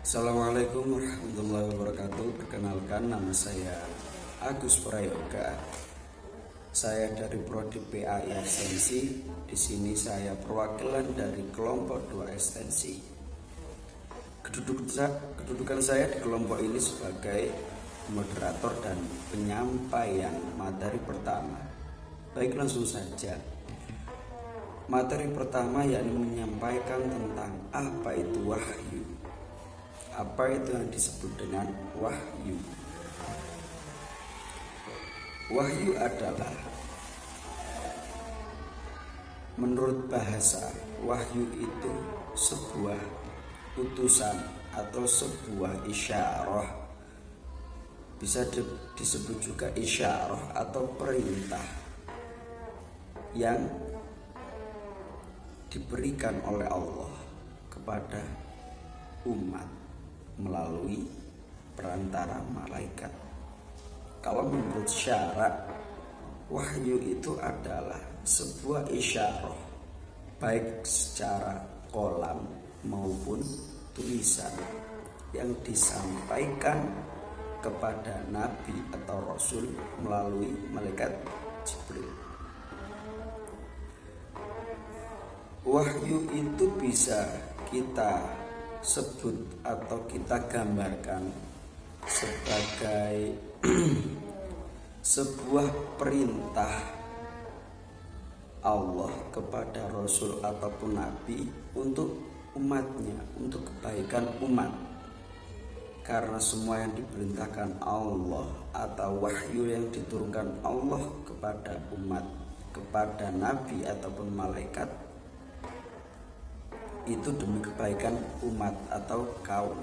Assalamualaikum warahmatullahi wabarakatuh. Perkenalkan, nama saya Agus Prayoga. Saya dari Prodi PAI Ekstensi. Di sini saya perwakilan dari kelompok 2 ekstensi. Kedudukan saya di kelompok ini sebagai moderator dan penyampaian materi pertama. Baik, langsung saja. Materi pertama yakni menyampaikan tentang apa itu wahyu. Apa itu yang disebut dengan wahyu? Wahyu adalah, menurut bahasa, wahyu itu sebuah utusan atau sebuah isyarah. Bisa disebut juga isyarah atau perintah yang diberikan oleh Allah kepada umat melalui perantara malaikat. Kalau menurut syarak, wahyu itu adalah sebuah isyarah, baik secara kolam maupun tulisan, yang disampaikan kepada nabi atau rasul melalui malaikat Jibril. Wahyu itu bisa kita sebut atau kita gambarkan sebagai sebuah perintah Allah kepada Rasul ataupun Nabi untuk umatnya, untuk kebaikan umat. Karena semua yang diperintahkan Allah atau wahyu yang diturunkan Allah kepada umat, kepada Nabi ataupun malaikat, itu demi kebaikan umat atau kaum.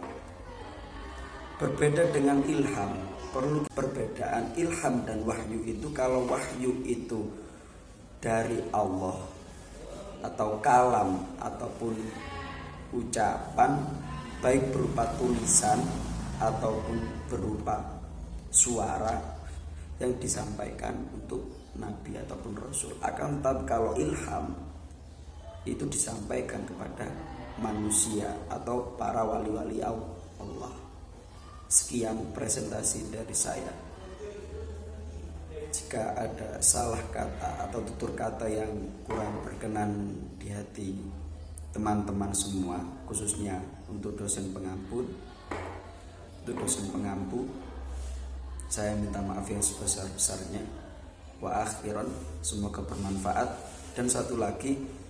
Berbeda dengan ilham, perlu perbedaan ilham dan wahyu itu. Kalau wahyu itu dari Allah atau kalam ataupun ucapan, baik berupa tulisan ataupun berupa suara yang disampaikan untuk nabi ataupun rasul. Akan tetapi kalau ilham itu disampaikan kepada manusia atau para wali-wali Allah. Sekian presentasi dari saya. Jika ada salah kata atau tutur kata yang kurang berkenan di hati teman-teman semua, khususnya untuk dosen pengampu, saya minta maaf yang sebesar-besarnya. Wa akhiran, semoga bermanfaat. Dan satu lagi,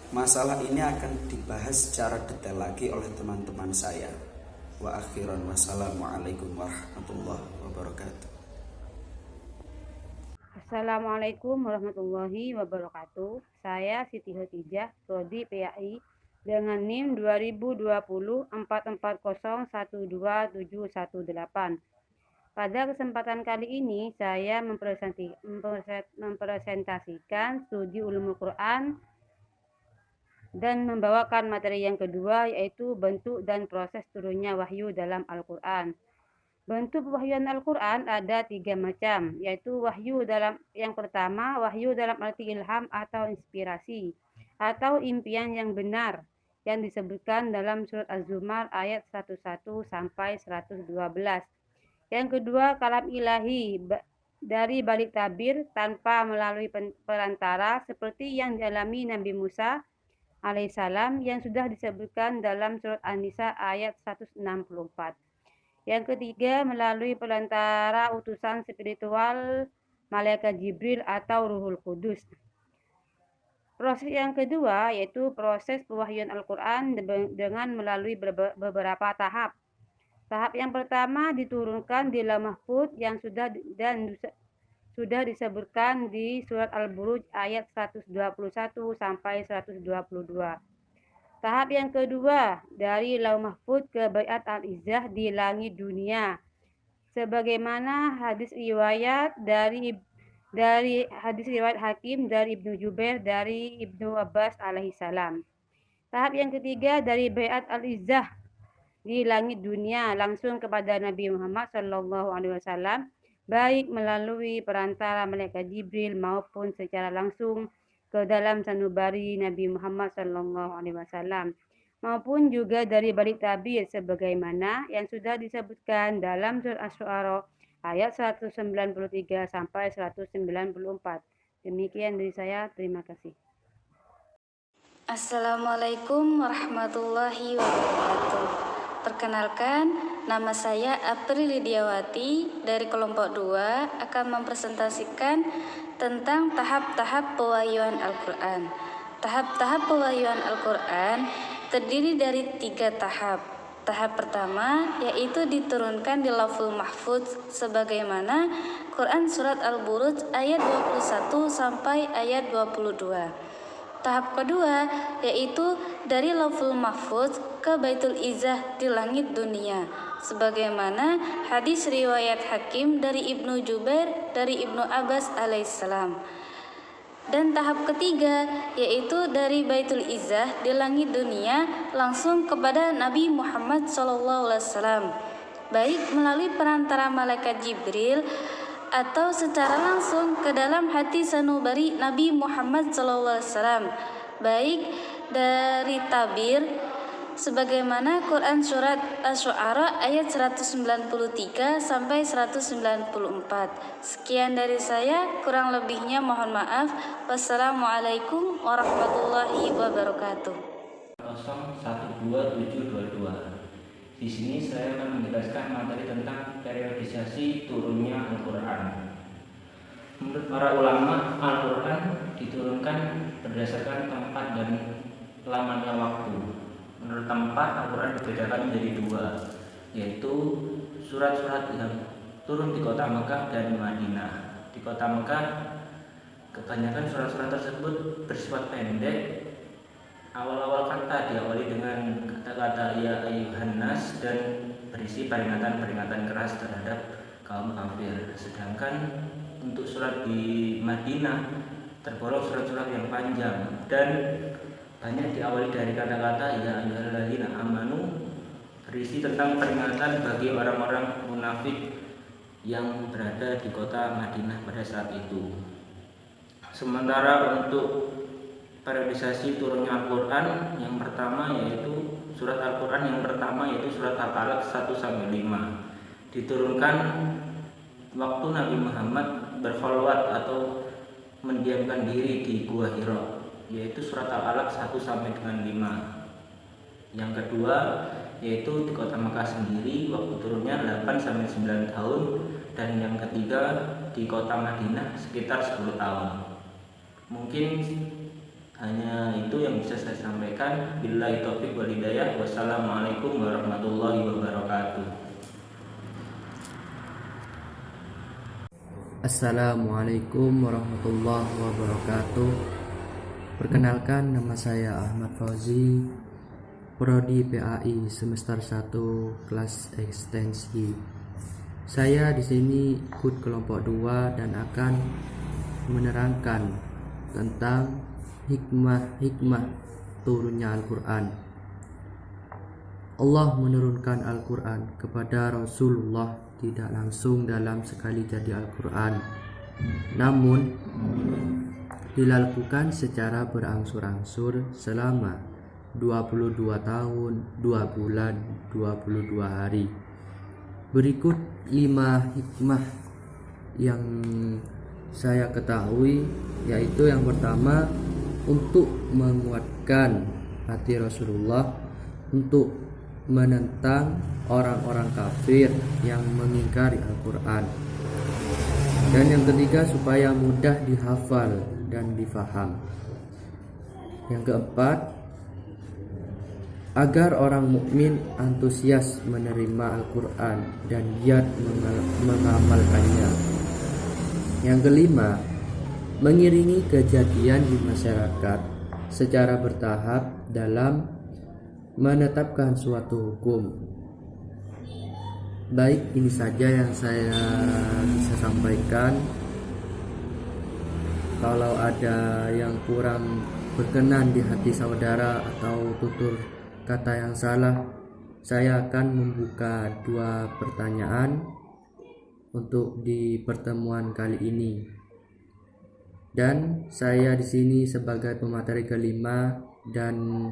masalah ini akan dibahas secara detail lagi oleh teman-teman saya. Wa akhiran, wassalamualaikum warahmatullahi wabarakatuh. Assalamualaikum warahmatullahi wabarakatuh. Saya Siti Hotijah, Prodi PAI dengan NIM 2020 440121718. Pada kesempatan kali ini saya mempresentasikan studi ulumul Quran dan membawakan materi yang kedua, yaitu bentuk dan proses turunnya wahyu dalam Al-Quran. Bentuk pewahyuan Al-Quran ada 3 macam, yaitu wahyu dalam yang pertama, wahyu dalam arti ilham atau inspirasi atau impian yang benar yang disebutkan dalam surat Az-Zumar ayat 101 sampai 112. Yang kedua, kalam ilahi dari balik tabir tanpa melalui perantara seperti yang dialami Nabi Musa alaihissalam yang sudah disebutkan dalam surat An-Nisa ayat 164. Yang ketiga, melalui perantara utusan spiritual malaikat Jibril atau Ruhul Kudus. Proses yang kedua yaitu proses pewahyuan Al-Quran dengan melalui beberapa tahap. Tahap yang pertama diturunkan di Lauh Mahfuz yang sudah disebutkan di surat Al-Buruj ayat 121 sampai 122. Tahap yang kedua dari Lauh Mahfuz ke Baiat Al-Izzah di langit dunia, sebagaimana hadis riwayat Hakim dari Ibnu Jubair dari Ibnu Abbas alaihissalam. Tahap yang ketiga dari Baiat Al-Izzah di langit dunia langsung kepada Nabi Muhammad SAW, baik melalui perantara malaikat Jibril maupun secara langsung ke dalam sanubari Nabi Muhammad SAW. maupun juga dari balik tabir sebagaimana yang sudah disebutkan dalam surat Asy-Syu'ara ayat 193 sampai 194. Demikian dari saya, terima kasih. Assalamualaikum warahmatullahi wabarakatuh. Perkenalkan, nama saya April Lidiawati dari kelompok 2 akan mempresentasikan tentang tahap-tahap pewahyuan Al-Quran. Tahap-tahap pewahyuan Al-Quran terdiri dari 3 tahap. Tahap pertama yaitu diturunkan di Lauhul Mahfuz sebagaimana Quran Surat Al-Buruj ayat 21 sampai ayat 22. Tahap kedua yaitu dari Lauhul Mahfuz ke Baitul Izzah di langit dunia sebagaimana hadis riwayat Hakim dari Ibnu Jubair dari Ibnu Abbas alaihissalam. Dan tahap ketiga yaitu dari Baitul Izzah di langit dunia langsung kepada Nabi Muhammad SAW, baik melalui perantara malaikat Jibril atau secara langsung ke dalam hati sanubari Nabi Muhammad SAW, baik dari tabir sebagaimana Quran Surat Asy-Syu'ara ayat 193 sampai 194. Sekian dari saya, kurang lebihnya mohon maaf. Wassalamualaikum warahmatullahi wabarakatuh. 012722. Di sini saya akan menjelaskan materi tentang periodisasi turunnya Al-Quran. Menurut para ulama, Al-Quran diturunkan berdasarkan tempat dan lamanya waktu. Menurut tempat, Al-Quran dibedakan menjadi 2, yaitu surat-surat yang turun di kota Mekah dan Madinah. Di kota Mekah, kebanyakan surat-surat tersebut bersifat pendek. Awal-awal kata diawali dengan kata-kata ya ayyuhan nas dan berisi peringatan-peringatan keras terhadap kaum kafir. Sedangkan untuk surat di Madinah tergolong surat-surat yang panjang dan banyak diawali dari kata-kata ya ayyuhalladzina amanu, berisi tentang peringatan bagi orang-orang munafik yang berada di kota Madinah pada saat itu. Sementara untuk periodisasi turunnya Al-Quran yang pertama yaitu surat Al-Quran yang pertama yaitu surat Al-Alaq 1-5 diturunkan waktu Nabi Muhammad berkholwat atau mendiamkan diri di Gua Hira, yaitu surat Al-Alaq 1-5. Yang kedua yaitu di kota Mekah sendiri waktu turunnya 8-9 tahun, dan yang ketiga di kota Madinah sekitar 10 tahun. Mungkin hanya itu yang bisa saya sampaikan. Billahi taufiq wal hidayah. Wassalamualaikum warahmatullahi wabarakatuh. Assalamualaikum warahmatullahi wabarakatuh. Perkenalkan, nama saya Ahmad Fauzi, Prodi PAI semester 1 kelas ekstensi. Saya di sini ikut kelompok 2 dan akan menerangkan tentang hikmah turunnya Al-Quran. Allah menurunkan Al-Quran kepada Rasulullah tidak langsung dalam sekali jadi Al-Quran, namun dilakukan secara berangsur-angsur selama 22 tahun, 2 bulan, 22 hari. Berikut 5 hikmah yang saya ketahui, yaitu yang pertama, untuk menguatkan hati Rasulullah untuk menentang orang-orang kafir yang mengingkari Al-Quran. Dan yang ketiga, supaya mudah dihafal dan difaham. Yang keempat, agar orang mukmin antusias menerima Al-Quran dan giat mengamalkannya. Yang kelima, mengiringi kejadian di masyarakat secara bertahap dalam menetapkan suatu hukum. Baik, ini saja yang saya bisa sampaikan. Kalau ada yang kurang berkenan di hati saudara atau tutur kata yang salah, saya akan membuka 2 pertanyaan untuk di pertemuan kali ini. Dan saya di sini sebagai pemateri kelima, dan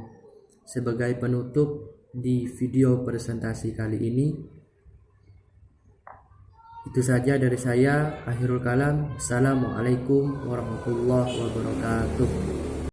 sebagai penutup di video presentasi kali ini. Itu saja dari saya, akhirul kalam. Assalamualaikum warahmatullahi wabarakatuh.